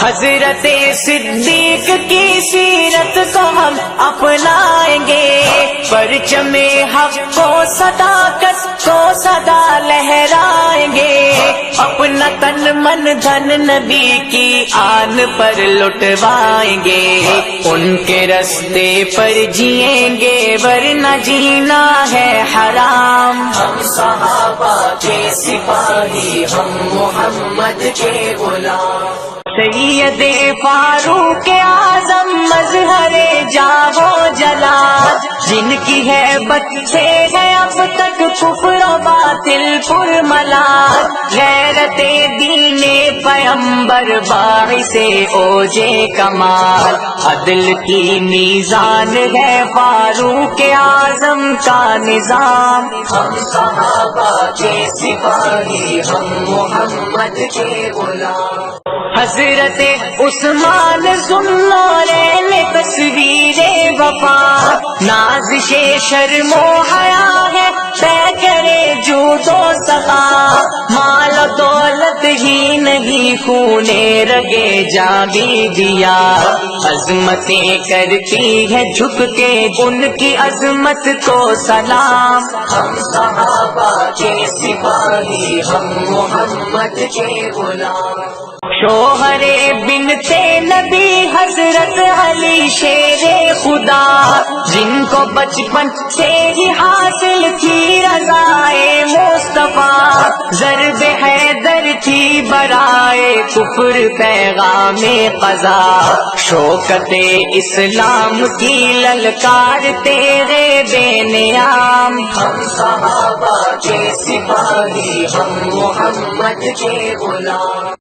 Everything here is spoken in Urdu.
حضرت صدیق کی سیرت کو ہم اپنائیں گے، پرچم حق کو صداقت کو صدا لہرائیں گے، اپنا تن من دھن نبی کی آن پر لٹوائیں گے، ان کے رستے پر جئیں گے ورنہ جینا ہے حرام۔ ہم صحابہ کے سپاہی، ہم محمد کے غلام، سید فاروق اعظم مظہر جاہو جلال، جن کی ہیبت سے ہے اب تک کفر و باطل پر ملال، غیرت دین پیمبر باعث اوج کمال، عدل کی میزان ہے فاروق اعظم کا نظام۔ ہم صحابہ کے سپاہی، ہم محمد کے غلام، حضرت عثمان ذوالنورین تصویر وفا، نازش شرم و حیا ہے طے کرے جود و سخا، مال و دولت ہی نہیں خون رگے جاں بھی دیا، عظمتیں کرتی ہے جھک کے ان کی عظمت کو سلام۔ ہم صحابہ کے سپاہی، ہم محمد کے غلام، شوہر بنت نبی حضرت علی شیر خدا، جن کو بچپن سے ہی حاصل تھی رضائے مصطفیٰ، ضرب حیدر تھی برائے کفر پیغام قضا، شوکت اسلام کی للکار تیرے بے نیام۔ ہم صحابہ کے سپاہی، ہم محمد کے غلام،